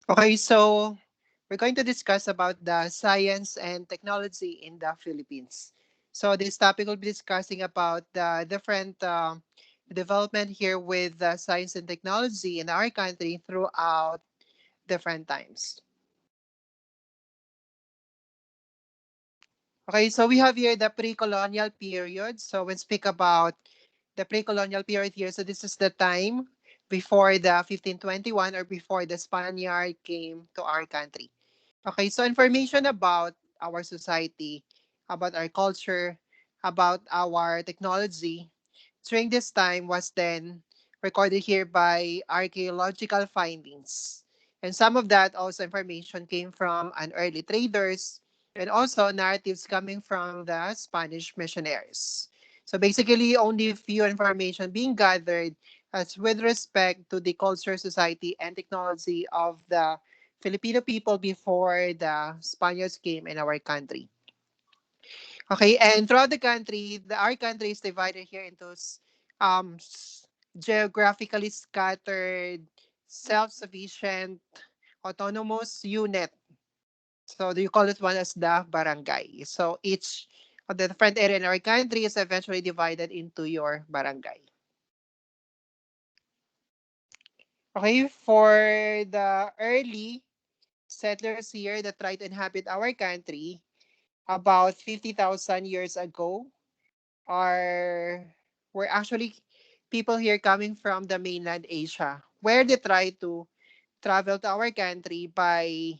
Okay, so we're going to discuss about the science and technology in the Philippines. So this topic will be discussing about the different development here with science and technology in our country throughout different times. Okay, so we have here the pre-colonial period. So when speak about the pre-colonial period here, so this is the time before the 1521 or before the Spaniard came to our country. Okay, so information about our society, about our culture, about our technology during this time was then recorded here by archaeological findings. And some of that also information came from an early traders and also narratives coming from the Spanish missionaries. So basically only few information being gathered as with respect to the culture, society, and technology of the Filipino people before the Spaniards came in our country. Okay, and throughout the country, our country is divided here into geographically scattered, self-sufficient, autonomous unit. So do you call it one as the barangay? So each of the different area in our country is eventually divided into your barangay. Okay, for the early settlers here that tried to inhabit our country about 50,000 years ago, are were actually people here coming from the mainland Asia, where they try to travel to our country by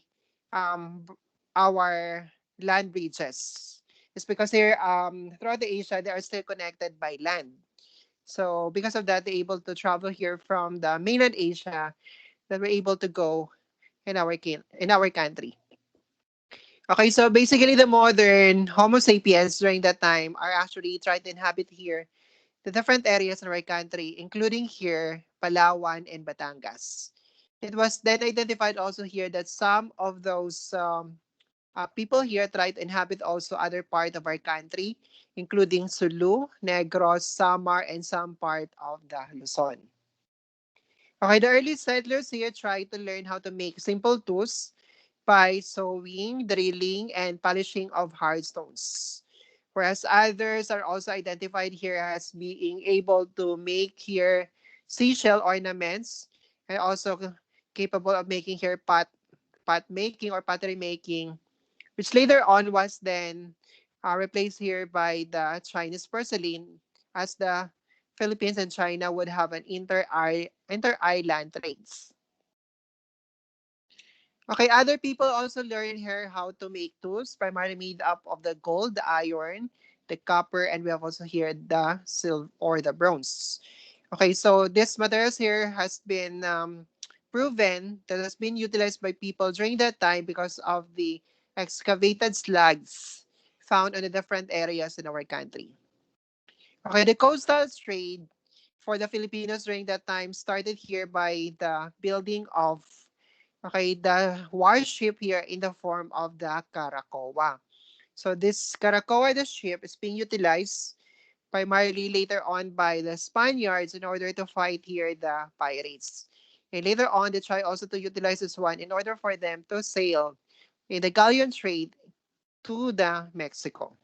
our land bridges. It's because here throughout the Asia they are still connected by land. So because of that, they're able to travel here from the mainland Asia that we're able to go in our country. Okay, so basically the modern Homo sapiens during that time are actually trying to inhabit here the different areas in our country, including here, Palawan and Batangas. It was then identified also here that some of those people here try to inhabit also other part of our country, including Sulu, Negros, Samar, and some part of the Luzon. Okay, the early settlers here tried to learn how to make simple tools by sewing, drilling, and polishing of hard stones. Whereas others are also identified here as being able to make here seashell ornaments and also capable of making here pot making or pottery making, which later on was then replaced here by the Chinese porcelain as the Philippines and China would have an inter-island trades. Okay, other people also learn here how to make tools, primarily made up of the gold, the iron, the copper, and we have also here the silver or the bronze. Okay, so this materials here has been proven that has been utilized by people during that time because of the excavated slugs found in the different areas in our country. Okay, the coastal trade for the Filipinos during that time started here by the building of the warship here in the form of the Caracoa. So this Caracoa, the ship, is being utilized primarily later on by the Spaniards in order to fight here the pirates. And later on, they try also to utilize this one in order for them to sail in the Galleon Trade to the Mexico.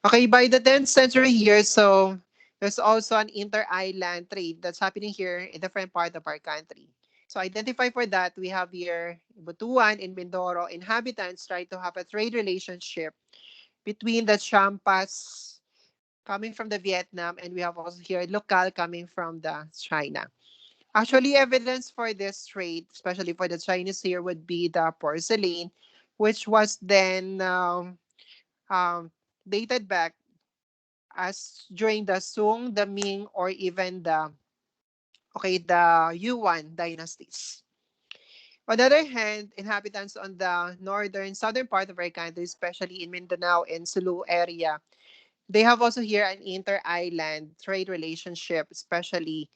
Okay, by the 10th century here, so there's also an inter-island trade that's happening here in different part of our country. So identify for that, we have here Butuan and Mindoro inhabitants try to have a trade relationship between the Champas coming from the Vietnam and we have also here local coming from the China. Actually, evidence for this trade, especially for the Chinese here, would be the porcelain, which was then um, dated back as during the Sung, the Ming, or even the Yuan dynasties. On the other hand, inhabitants on the northern southern part of our country, especially in Mindanao and Sulu area, they have also here an inter-island trade relationship, especially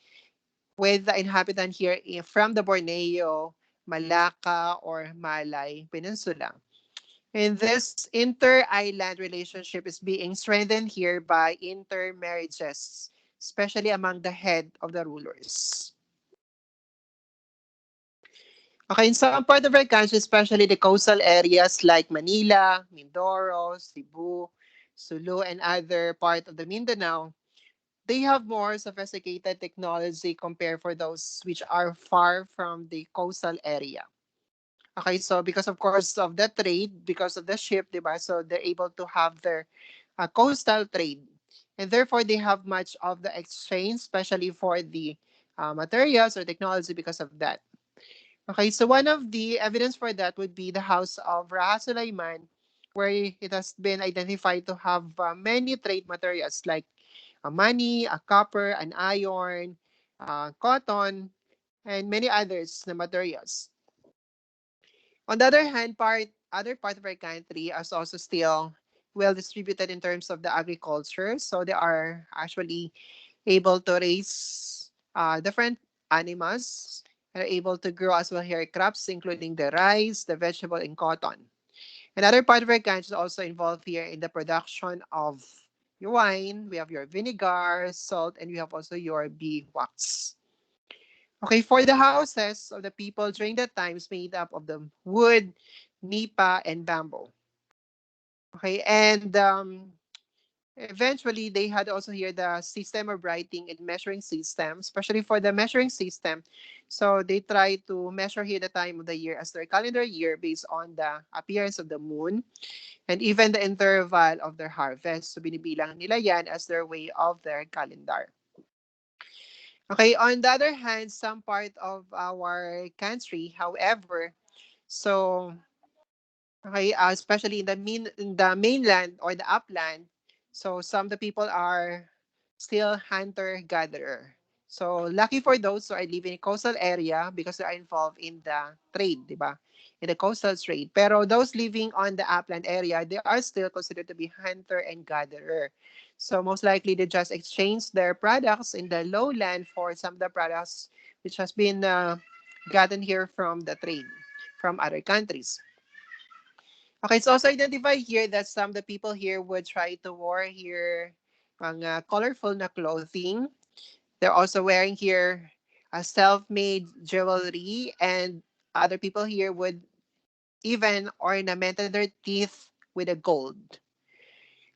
with the inhabitant here from the Borneo, Malacca, or Malay Peninsula. And this inter-island relationship is being strengthened here by intermarriages, especially among the head of the rulers. Okay, in some part of our country, especially the coastal areas like Manila, Mindoro, Cebu, Sulu, and other part of the Mindanao, they have more sophisticated technology compared for those which are far from the coastal area. Okay, so because of course of the trade, because of the ship, diba? So they're able to have their coastal trade. And therefore, they have much of the exchange, especially for the materials or technology because of that. Okay, so one of the evidence for that would be the house of Raha Sulaiman, where it has been identified to have many trade materials like money, a copper, an iron, cotton, and many others na materials. On the other hand, other part of our country is also still well distributed in terms of the agriculture. So they are actually able to raise different animals, are able to grow as well here crops, including the rice, the vegetable, and cotton. Another part of our country is also involved here in the production of your wine. We have your vinegar, salt, and we have also your bee wax. Okay, for the houses of the people during that time is made up of the wood, nipa, and bamboo. Okay, and eventually they had also here the system of writing and measuring system, especially for the measuring system. So they try to measure here the time of the year as their calendar year based on the appearance of the moon and even the interval of their harvest. So binibilang nila yan as their way of their calendar. Okay, on the other hand, some part of our country, however, so okay, especially in the mainland or the upland, so some of the people are still hunter gatherer. So lucky for those who are living in coastal area because they are involved in the trade, di ba? In the coastal trade. Pero those living on the upland area, they are still considered to be hunter and gatherer. So most likely they just exchange their products in the lowland for some of the products which has been gotten here from the trade from other countries. Okay, it's also identified here that some of the people here would try to wear here mga colorful na clothing. They're also wearing here a self-made jewelry, and other people here would even ornamented their teeth with a gold.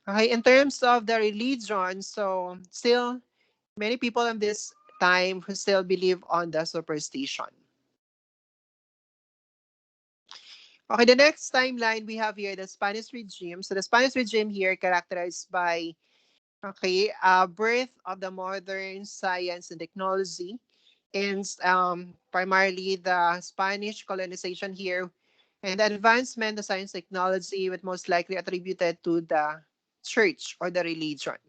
Okay, in terms of the religion, so still many people in this time who still believe on the superstition. Okay, the next timeline we have here the Spanish regime. So the Spanish regime here characterized by okay, birth of the modern science and technology, and primarily the Spanish colonization here, and the advancement of science technology was most likely attributed to the church or the religion.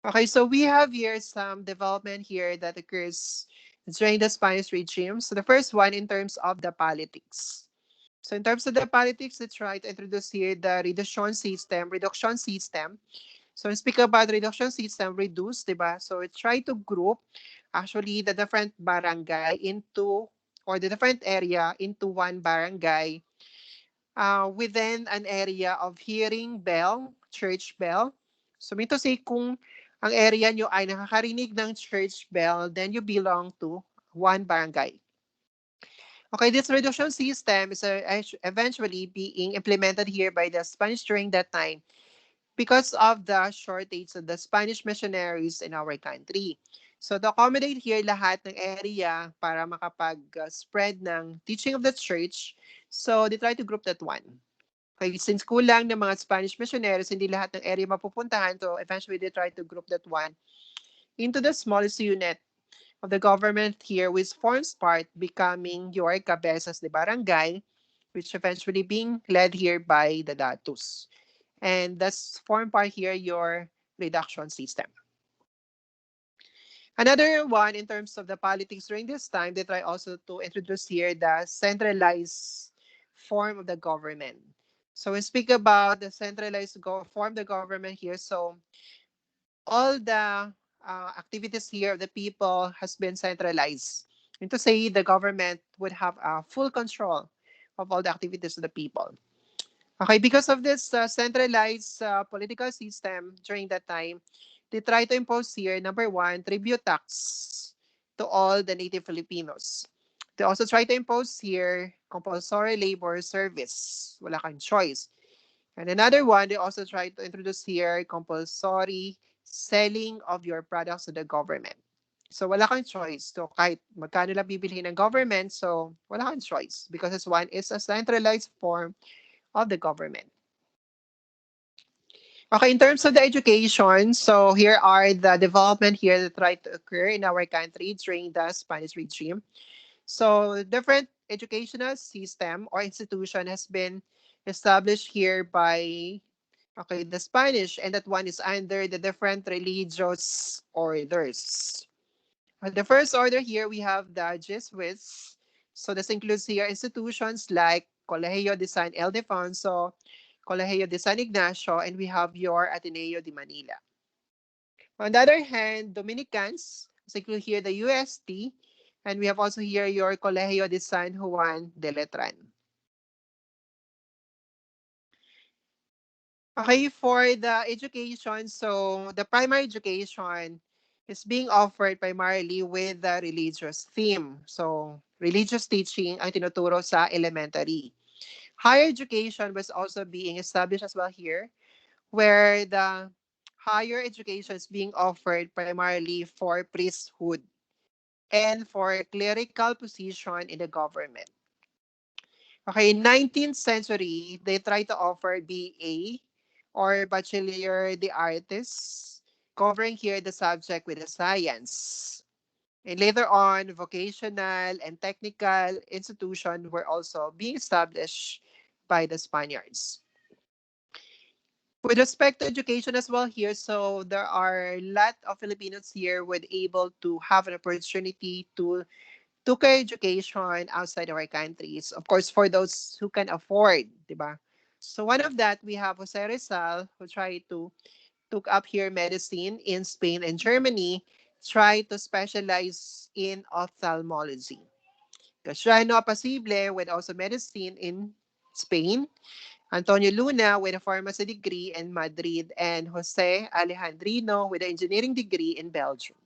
Okay, so we have here some development here that occurs during the Spanish regime. So the first one in terms of the politics. So in terms of the politics, let's try to introduce here the reduction system. Reduction system. So when speak about reduction system, reduce, diba? So it try to group actually the different barangay into or the different area into one barangay within an area of hearing bell, church bell. So mean to say kung ang area nyo ay nakakarinig ng church bell, then you belong to one barangay. Okay, this reduction system is eventually being implemented here by the Spanish during that time because of the shortage of the Spanish missionaries in our country. So to accommodate here lahat ng area para makapag-spread ng teaching of the church, so they try to group that one. Okay, since kulang ng mga Spanish missionaries, hindi lahat ng area mapupuntahan, so eventually they try to group that one into the smallest unit of the government here, which forms part becoming your cabezas de barangay, which eventually being led here by the datus. And that's form part here your reduction system. Another one in terms of the politics during this time, they try also to introduce here the centralized form of the government. So we speak about the centralized form of the government here. So all the activities here of the people has been centralized. And to say the government would have full control of all the activities of the people. Okay, because of this centralized political system during that time, they try to impose here, number one, tribute tax to all the native Filipinos. They also try to impose here compulsory labor service. Wala kang choice. And another one, they also try to introduce here compulsory selling of your products to the government. So wala kang choice. So kahit magkano lang bibilhin ng government, so wala kang choice because this one is a centralized form of the government. Okay, in terms of the education, so here are the development here that tried to occur in our country during the Spanish regime. So different educational system or institution has been established here by the Spanish, and that one is under the different religious orders. The first order here we have the Jesuits. So this includes here institutions like Colegio de San Ildefonso, Colegio de San Ignacio, and we have your Ateneo de Manila. On the other hand, Dominicans, so include here the UST, and we have also here your Colegio de San Juan de Letran. Okay, for the education, so the primary education is being offered primarily with the religious theme. So, religious teaching ang tinuturo sa elementary. Higher education was also being established as well here, where the higher education is being offered primarily for priesthood and for clerical position in the government. Okay, in 19th century, they try to offer BA or Bachelor de Artes, covering here the subject with the science. And later on, vocational and technical institutions were also being established by the Spaniards. With respect to education as well here, so there are a lot of Filipinos here were able to have an opportunity to took education outside our countries. Of course, for those who can afford, diba? So one of that, we have Jose Rizal, who tried to took up here medicine in Spain and Germany, tried to specialize in ophthalmology. Casiano Pasible with also medicine in Spain, Antonio Luna with a pharmacy degree in Madrid, and Jose Alejandrino with an engineering degree in Belgium.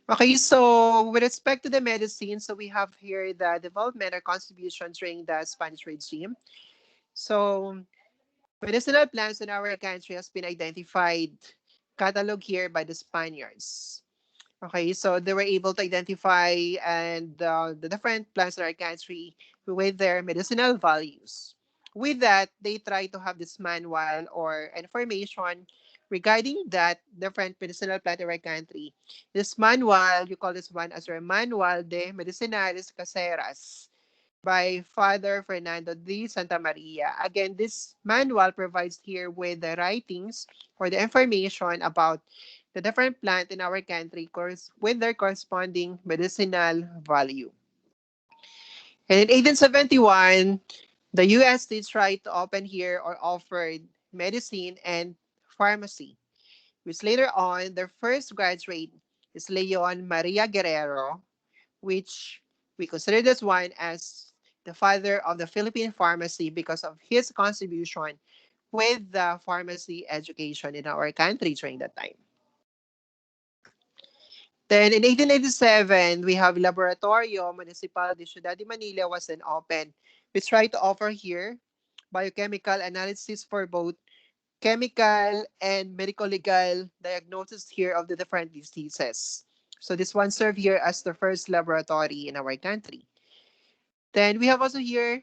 Okay, so with respect to the medicine, so we have here the development or contribution during the Spanish regime. So medicinal plants in our country has been identified, cataloged here by the Spaniards. Okay, so they were able to identify and the different plants in our country with their medicinal values. With that, they try to have this manual or information regarding that different medicinal plant in our country. This manual, you call this one as your Manual de Medicinales Caseras by Father Fernando de Santa Maria. Again, this manual provides here with the writings or the information about the different plant in our country with their corresponding medicinal value. And in 1871, the USD tried to open here or offered medicine and pharmacy, which later on, their first graduate is Leon Maria Guerrero, which we consider this one as the father of the Philippine pharmacy because of his contribution with the pharmacy education in our country during that time. Then in 1887, we have Laboratorio Municipal de Ciudad de Manila was then opened, which tried to offer here biochemical analysis for both chemical and medical legal diagnosis here of the different diseases. So this one served here as the first laboratory in our country. Then we have also here,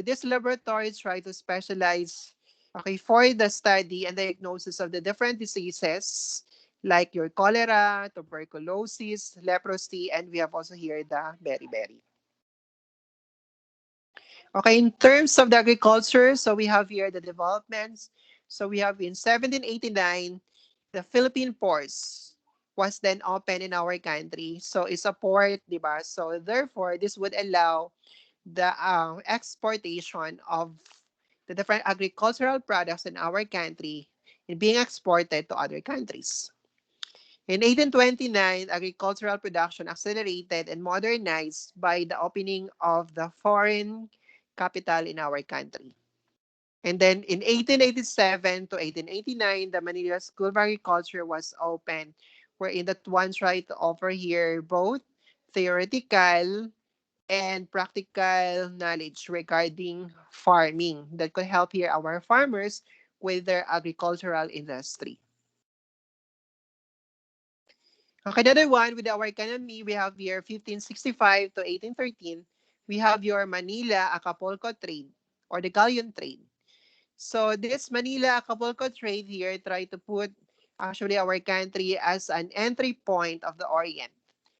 this laboratory try to specialize for the study and diagnosis of the different diseases like your cholera, tuberculosis, leprosy, and we have also here the beriberi. Okay, in terms of the agriculture, so we have here the developments. So we have in 1789, the Philippine ports was then open in our country. So it's a port, diba? So therefore, this would allow the exportation of the different agricultural products in our country in being exported to other countries. In 1829, agricultural production accelerated and modernized by the opening of the foreign capital in our country. And then in 1887 to 1889, the Manila School of Agriculture was opened, wherein that one tried to offer here both theoretical and practical knowledge regarding farming that could help here our farmers with their agricultural industry. Okay, another one with our economy, we have here 1565 to 1813. We have your Manila Acapulco trade or the Galleon trade. So this Manila Acapulco trade here try to put actually our country as an entry point of the Orient.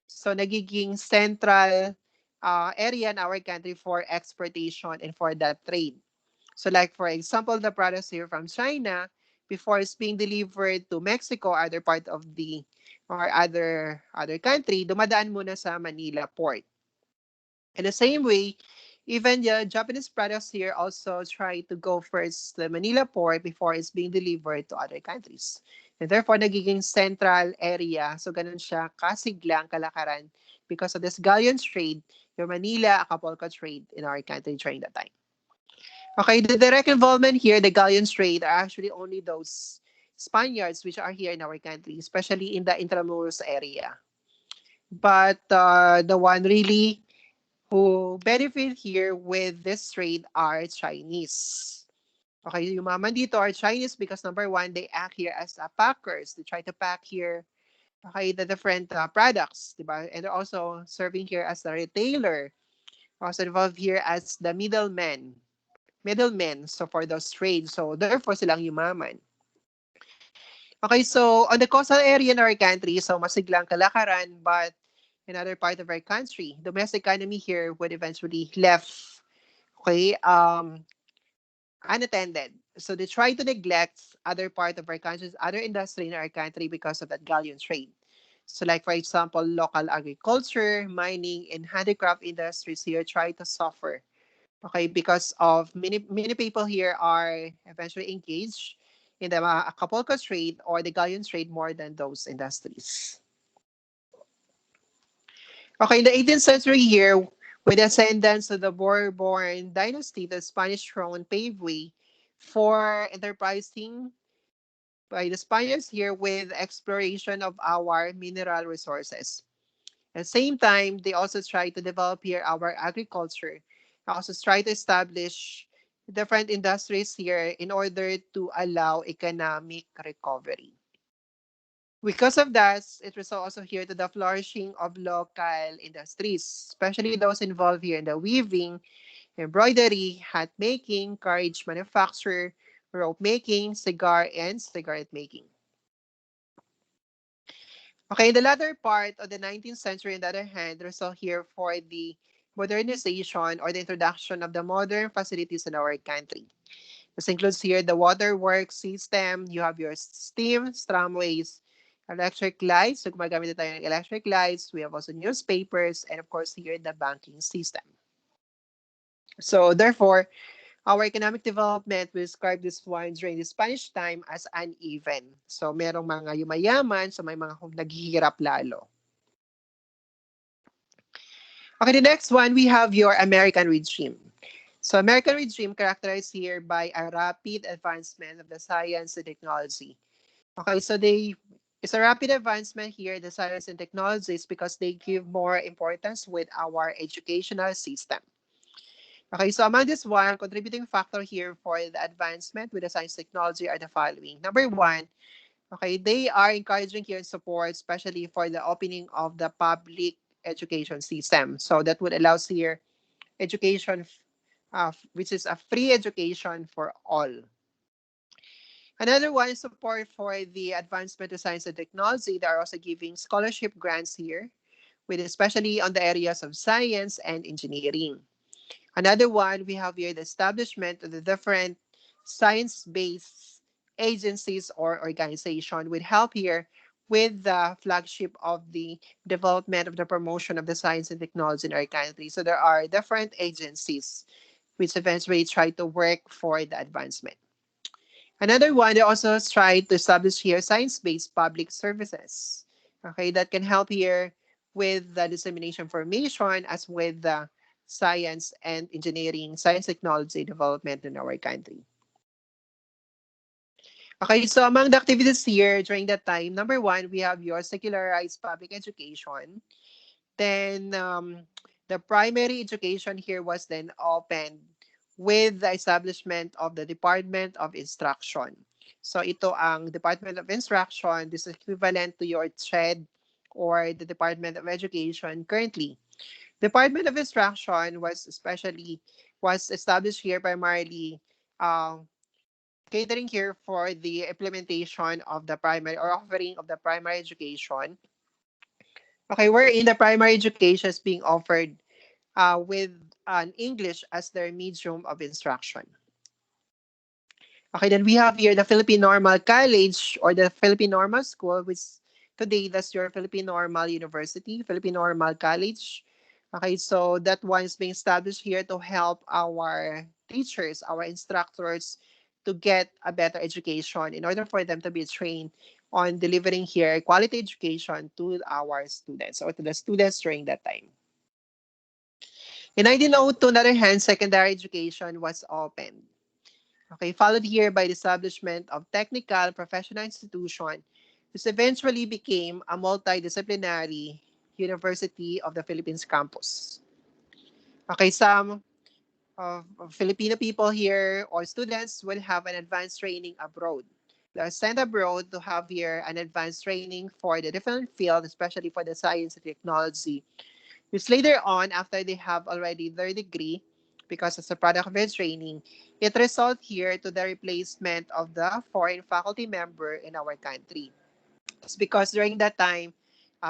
So nagiging central area in our country for exportation and for that trade. So like for example, the products here from China, before it's being delivered to Mexico, other part of the or other country, dumadaan muna sa Manila port. In the same way, even the Japanese products here also try to go first the Manila port before it's being delivered to other countries. And therefore, nagiging central area. So, ganun siya kasiglang kalakaran because of this galleon trade, your Manila Acapulco trade in our country during that time. Okay, the direct involvement here, the galleon trade, are actually only those Spaniards which are here in our country, especially in the Intramuros area. But the one really who benefit here with this trade are Chinese. Okay, yung mga dito are Chinese because number one, they act here as packers. They try to pack here okay, the different products, diba? And they're also serving here as a retailer. Also involved here as the middlemen, so for those trades. So therefore silang yumaman. Okay, so on the coastal area in our country, so masiglang kalakaran, but in other part of our country, domestic economy here would eventually left okay, unattended. So they try to neglect other part of our country, other industry in our country because of that galleon trade. So like for example, local agriculture, mining, and handicraft industries here try to suffer. Okay, because of many people here are eventually engaged in the Acapulco trade or the galleon trade more than those industries. Okay, in the 18th century here, with the ascendance of the Bourbon dynasty, the Spanish throne paved way for enterprising by the Spaniards here with exploration of our mineral resources. At the same time, they also try to develop here our agriculture. Also try to establish different industries here in order to allow economic recovery. Because of that, it was also here to the flourishing of local industries, especially those involved here in the weaving, embroidery, hat making, carriage manufacture, rope making, cigar, and cigarette making. Okay, in the latter part of the 19th century, on the other hand, there's all here for the modernization or the introduction of the modern facilities in our country. This includes here the waterworks system, you have your steam, tramways, electric lights, so gumagamit na tayo ng electric lights, we have also newspapers, and of course here the banking system. So therefore, our economic development will describe this one during the Spanish time as uneven. So merong mga yumayaman, so may mga naghihirap lalo. Okay, the next one, we have your American regime. So American regime characterized here by a rapid advancement of the science and technology. Okay, so it's a rapid advancement here, the science and technologies, because they give more importance with our educational system. Okay, so among this one, contributing factor here for the advancement with the science technology are the following. Number one, okay, they are encouraging here and support, especially for the opening of the public education system. So that would allow here education, which is a free education for all. Another one is support for the advancement of science and technology. They are also giving scholarship grants here, with especially on the areas of science and engineering. Another one, we have here the establishment of the different science-based agencies or organization would help here with the flagship of the development of the promotion of the science and technology in our country. So there are different agencies which eventually try to work for the advancement. Another one, they also try to establish here science-based public services. Okay, that can help here with the dissemination information as with the science and engineering, science technology development in our country. Okay, so among the activities here during that time, number one, we have your secularized public education. Then the primary education here was then opened with the establishment of the Department of Instruction. So ito ang Department of Instruction. This is equivalent to your TRED or the Department of Education currently. Department of Instruction was established here primarily uh, catering here for the implementation of the primary or offering of the primary education. Okay, wherein the primary education is being offered with an English as their medium of instruction. Okay, then we have here the Philippine Normal College or the Philippine Normal School, which today that's your Philippine Normal University, Philippine Normal College. Okay, so that one is being established here to help our teachers, our instructors to get a better education in order for them to be trained on delivering here quality education to our students or to the students during that time. In 1902, on the other hand, secondary education was opened. Okay, followed here by the establishment of technical professional institution, which eventually became a multidisciplinary University of the Philippines campus. Okay, some of Filipino people here or students will have an advanced training abroad. They are sent abroad to have here an advanced training for the different field, especially for the science and technology, which later on, after they have already their degree, because as a product of their training, it results here to the replacement of the foreign faculty member in our country. It's because during that time,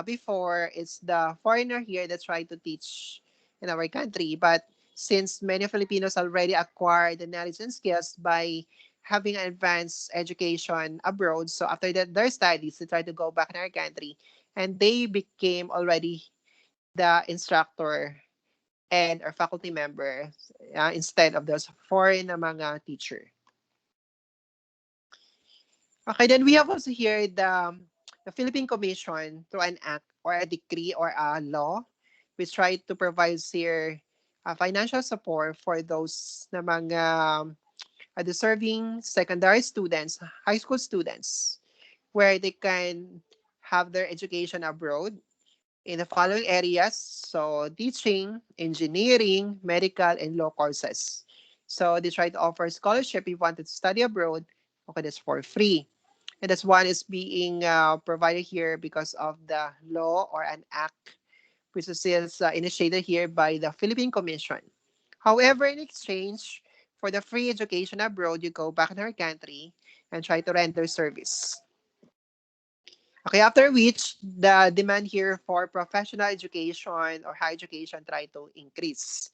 before, it's the foreigner here that try to teach in our country. But since many Filipinos already acquired the knowledge and skills by having an advanced education abroad, so after that, their studies, they try to go back in our country, and they became already the instructor and our faculty member instead of those foreign na mga teacher. Okay, then we have also here the Philippine Commission through an act or a decree or a law which try to provide here financial support for those na mga deserving secondary students, high school students, where they can have their education abroad in the following areas. So teaching, engineering, medical, and law courses. So they try to offer scholarship if you wanted to study abroad. Okay, that's for free. And that's one is being provided here because of the law or an act which is initiated here by the Philippine Commission. However, in exchange for the free education abroad, you go back in our country and try to render service. Okay, after which the demand here for professional education or higher education try to increase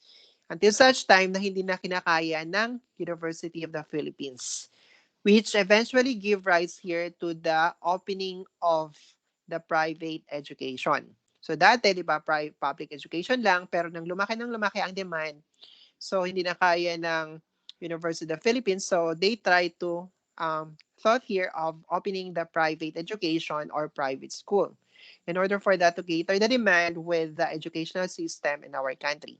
until such time na hindi na kinakaya ng University of the Philippines, which eventually give rise here to the opening of the private education. So dati, di ba, public education lang, pero nang lumaki ang demand, so hindi na kaya ng University of the Philippines, so they try to thought here of opening the private education or private school in order for that to cater the demand with the educational system in our country.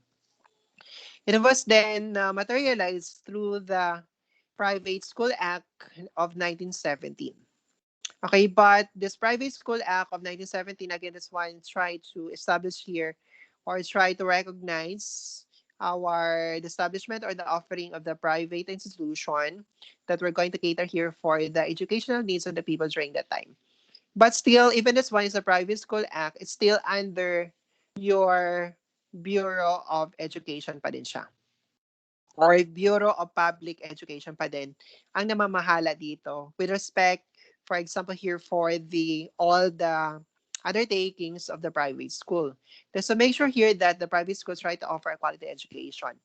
It was then materialized through the Private School Act of 1917. Okay, but this Private School Act of 1917, again, this one tried to establish here or try to recognize the establishment or the offering of the private institution that we're going to cater here for the educational needs of the people during that time. But still, even this one is a Private School Act, it's still under your Bureau of Education pa din siya or Bureau of Public Education pa din ang namamahala dito with respect, for example, here for all the undertakings of the private school. So make sure here that the private schools try to offer a quality education.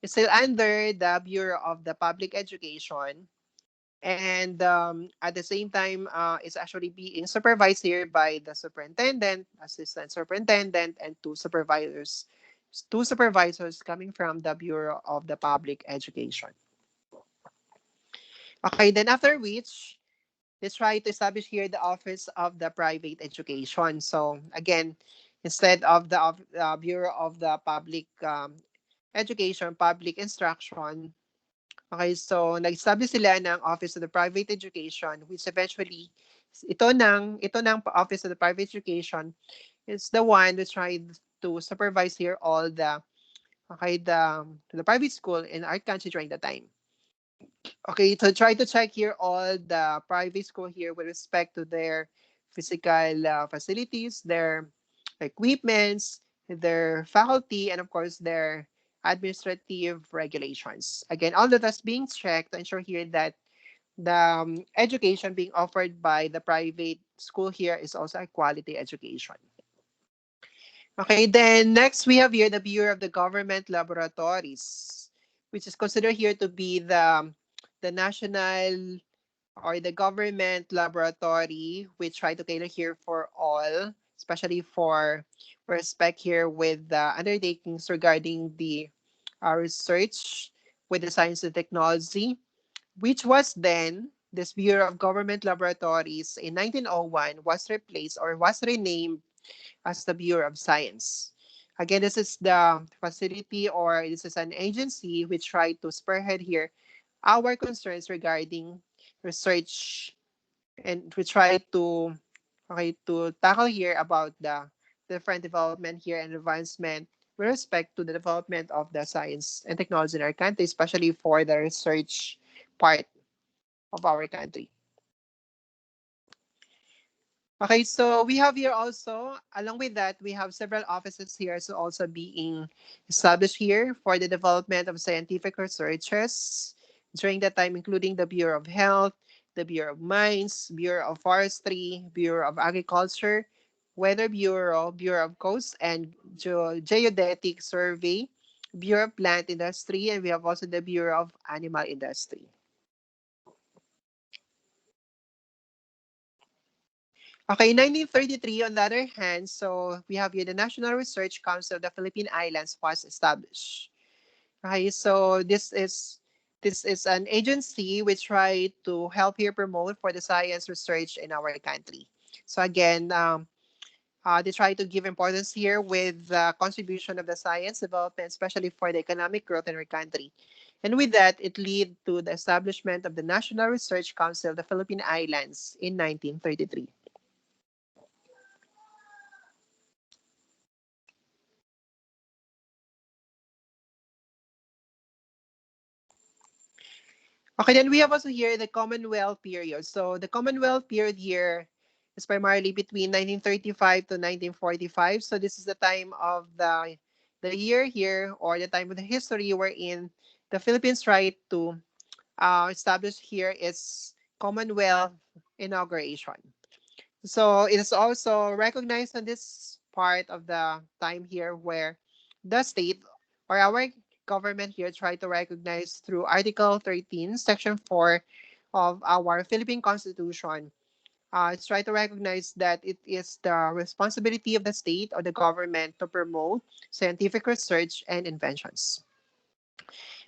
It's still under the Bureau of the Public Education, and at the same time, it's actually being supervised here by the superintendent, assistant superintendent, and two supervisors coming from the Bureau of the Public Education. Okay, then after which, let's try to establish here the Office of the Private Education. So again, instead of the Bureau of the Public Education, Public Instruction, okay, so nag-establish sila ng Office of the Private Education, which eventually, ito ng Office of the Private Education is the one that tried to supervise here all the private school in our country during the time. Okay, to try to check here all the private school here with respect to their physical facilities, their equipments, their faculty, and of course their administrative regulations. Again, all of that's being checked to ensure here that the education being offered by the private school here is also a quality education. Okay, then next we have here the Bureau of the Government Laboratories, which is considered here to be the national or the government laboratory. We try to cater here for all, especially for respect here with the undertakings regarding the research with the science and technology, which was then this Bureau of Government Laboratories in 1901 was replaced or was renamed as the Bureau of Science. Again, this is the facility or this is an agency which tried to spearhead here our concerns regarding research, and we try to tackle here about the different development here and advancement with respect to the development of the science and technology in our country, especially for the research part of our country. Okay, so we have here also, along with that, we have several offices here so also being established here for the development of scientific researches during that time, including the Bureau of Health, the Bureau of Mines, Bureau of Forestry, Bureau of Agriculture, Weather Bureau, Bureau of Coast and Geodetic Survey, Bureau of Plant Industry, and we have also the Bureau of Animal Industry. Okay, 1933, on the other hand, so we have here the National Research Council of the Philippine Islands was established. Okay, so this is an agency which try to help here promote for the science research in our country. So again, they try to give importance here with the contribution of the science development, especially for the economic growth in our country. And with that, it led to the establishment of the National Research Council of the Philippine Islands in 1933. Okay, then we have also here the Commonwealth Period. So the Commonwealth Period here is primarily between 1935 to 1945. So this is the time of the year here or the time of the history wherein the Philippines tried to establish here its Commonwealth inauguration. So it is also recognized on this part of the time here where the state or our government here tried to recognize through Article 13, Section 4 of our Philippine Constitution. It's try to recognize that it is the responsibility of the state or the government to promote scientific research and inventions.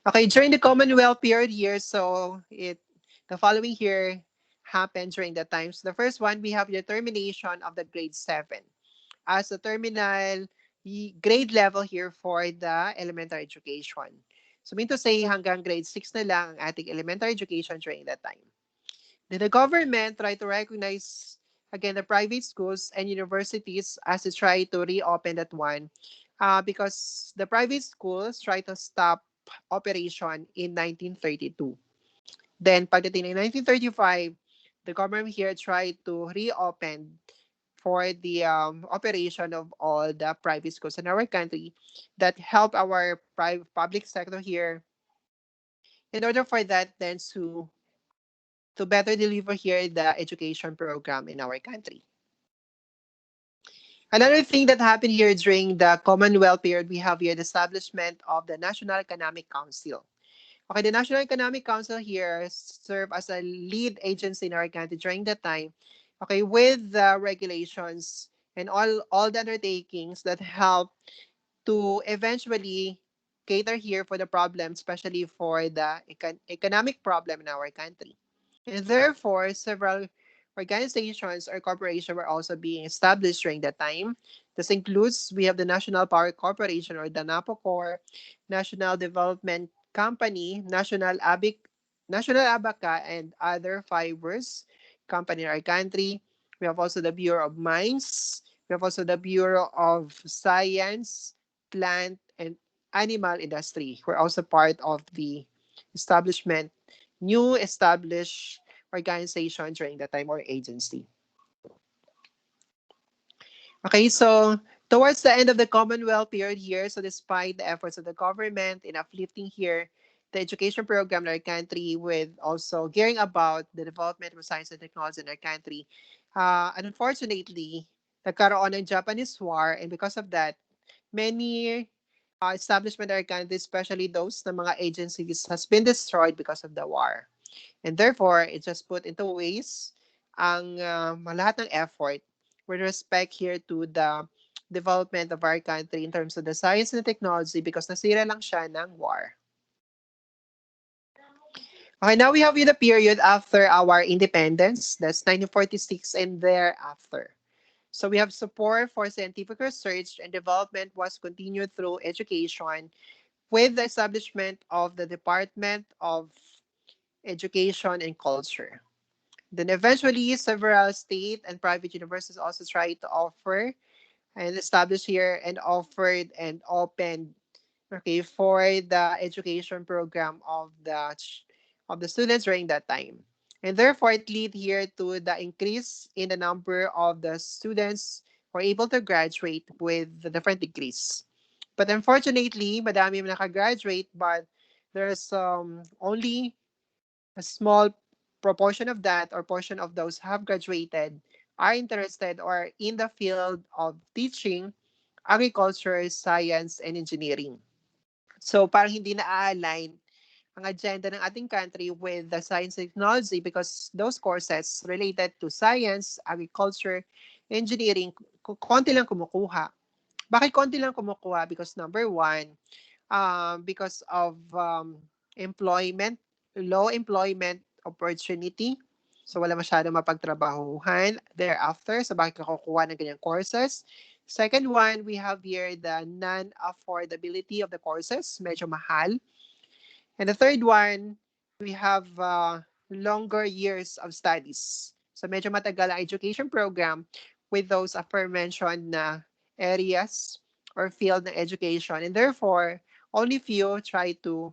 Okay, during the Commonwealth period here, so the following here happened during the times. The first one, we have the termination of the grade 7 as a terminal grade level here for the elementary education. So mean to say hanggang grade 6 na lang ang ating elementary education during that time. Then the government tried to recognize again the private schools and universities as they try to reopen that one because the private schools try to stop operation in 1932. Then pagdating ng 1935, the government here tried to reopen for the operation of all the private schools in our country that help our public sector here in order for that then to better deliver here the education program in our country. Another thing that happened here during the Commonwealth period, we have here the establishment of the National Economic Council. Okay, the National Economic Council here serve as a lead agency in our country during that time. Okay, with the regulations and all the undertakings that help to eventually cater here for the problem, especially for the economic problem in our country. And therefore, several organizations or corporations were also being established during that time. This includes, we have the National Power Corporation or the NAPOCOR, National Development Company, National Abaca, and other fibers company in our country. We have also the Bureau of Mines, We have also the Bureau of Science, Plant, and Animal Industry. We're also part of the establishment, new established organization during that time or agency. Okay, so towards the end of the Commonwealth period here, so despite the efforts of the government in uplifting here the education program in our country with also gearing about the development of science and technology in our country, unfortunately, nagkaroon ng Japanese War, and because of that, many establishment in our country, especially those na mga agencies, has been destroyed because of the war. And therefore, it just put into waste ang lahat ng effort with respect here to the development of our country in terms of the science and technology because nasira lang siya ng war. Okay, now we have the period after our independence. That's 1946 and thereafter. So we have support for scientific research and development was continued through education with the establishment of the Department of Education and Culture. Then eventually, several state and private universities also tried to offer and establish here and offered and opened, okay, for the education program of the students during that time. And therefore, it lead here to the increase in the number of the students who are able to graduate with the different degrees. But unfortunately, madami nakagraduate, but there's only a small proportion of that or portion of those have graduated are interested or in the field of teaching agriculture, science, and engineering. So parang hindi na-align ang agenda ng ating country with the science and technology because those courses related to science, agriculture, engineering, konti lang kumukuha. Bakit konti lang kumukuha? Because number one, because of employment, low employment opportunity. So wala masyadong mapagtrabahuhan thereafter. So bakit ka kukuha ng ganyang courses? Second one, we have here the non-affordability of the courses. Medyo mahal. And the third one, we have longer years of studies. So medyo matagal ang education program with those aforementioned na areas or field ng education. And therefore, only few try to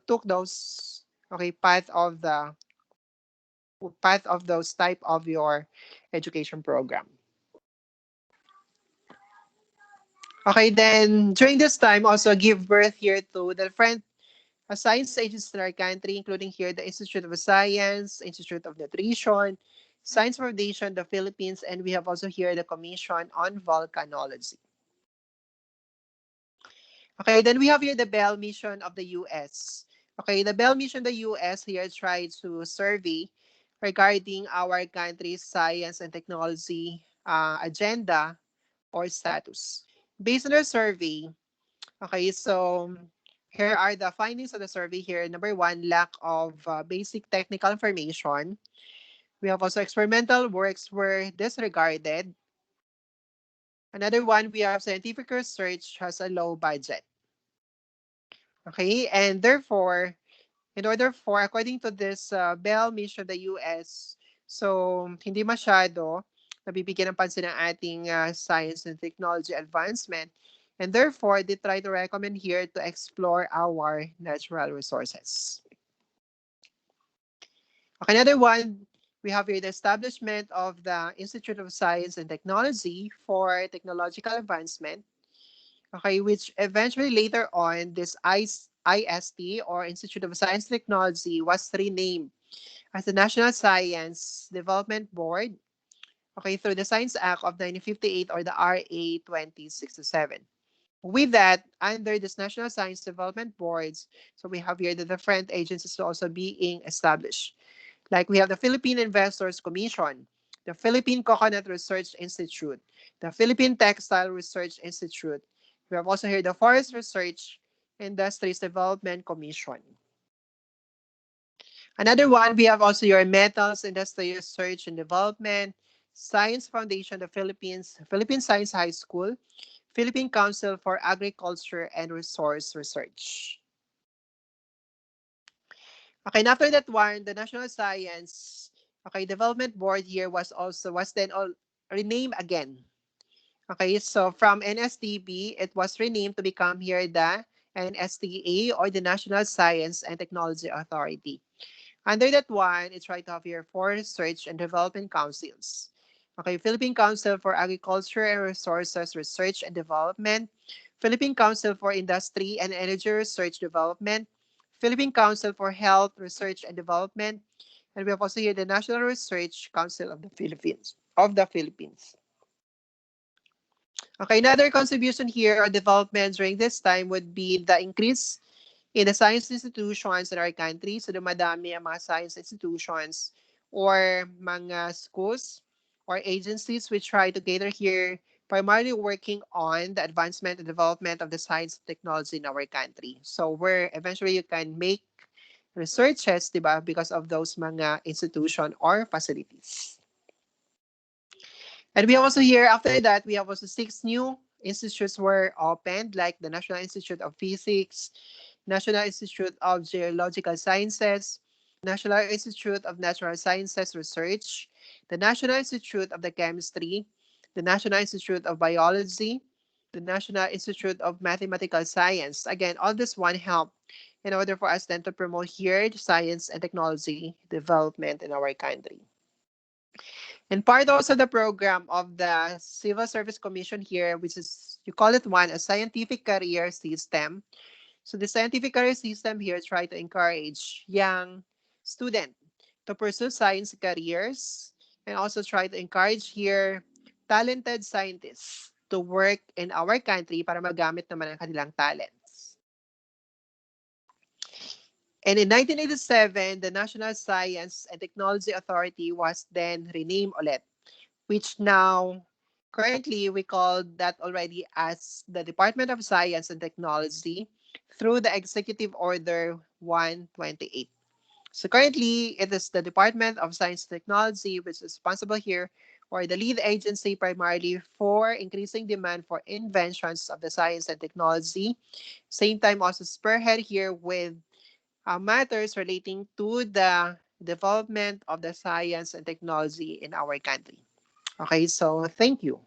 took those path of those type of your education program. Okay, then during this time also give birth here to the different science agencies in our country, including here the Institute of Science, Institute of Nutrition, Science Foundation, the Philippines, and we have also here the Commission on Volcanology. Okay, then we have here the Bell Mission of the U.S. Okay, the Bell Mission of the U.S. here tried to survey regarding our country's science and technology agenda or status. Based on their survey, okay, so here are the findings of the survey here. Number one, lack of basic technical information. We have also experimental works were disregarded. Another one, we have scientific research has a low budget. Okay, and therefore, in order for, according to this Bell Mission of the US, so hindi masyado nabibigyan ng pansin ng ating science and technology advancement. And therefore, they try to recommend here to explore our natural resources. Okay, another one, we have here the establishment of the Institute of Science and Technology for Technological Advancement. Okay, which eventually later on, this IST or Institute of Science and Technology was renamed as the National Science Development Board, okay, through the Science Act of 1958 or the RA 2067. With that, under this National Science Development Boards, so we have here the different agencies also being established. Like we have the Philippine Investors Commission, the Philippine Coconut Research Institute, the Philippine Textile Research Institute. We have also here the Forest Research Industries Development Commission. Another one, we have also your Metals Industry Research and Development, Science Foundation of the Philippines, Philippine Science High School, Philippine Council for Agriculture and Resource Research. Okay, and after that one, the National Science Development Board here was renamed again. Okay, so from NSTB, it was renamed to become here the NSTA, or the National Science and Technology Authority. Under that one, it's right off here for Research and Development Councils. Okay, Philippine Council for Agriculture and Resources Research and Development, Philippine Council for Industry and Energy Research Development, Philippine Council for Health Research and Development, and we have also here the National Research Council of the Philippines. Okay, another contribution here or development during this time would be the increase in the science institutions in our country. So dumadami ang mga science institutions or mga schools or agencies which try to cater here, primarily working on the advancement and development of the science and technology in our country. So where eventually you can make researches, diba, because of those mga institution or facilities. And we also here, after that, we have also 6 new institutes were opened, like the National Institute of Physics, National Institute of Geological Sciences, National Institute of Natural Sciences Research, the National Institute of the Chemistry, the National Institute of Biology, the National Institute of Mathematical Science. Again, all this one help in order for us then to promote here the science and technology development in our country. And part also of the program of the Civil Service Commission here, which is, you call it one, a scientific career system. So the scientific career system here try to encourage young students to pursue science careers and also try to encourage here talented scientists to work in our country para magamit naman ang kanilang talents. And in 1987, the National Science and Technology Authority was then renamed ulit, which now currently we call that already as the Department of Science and Technology through the Executive Order 128. So currently, it is the Department of Science and Technology which is responsible here, or the lead agency primarily for increasing demand for inventions of the science and technology. Same time also spearhead here with matters relating to the development of the science and technology in our country. Okay, so thank you.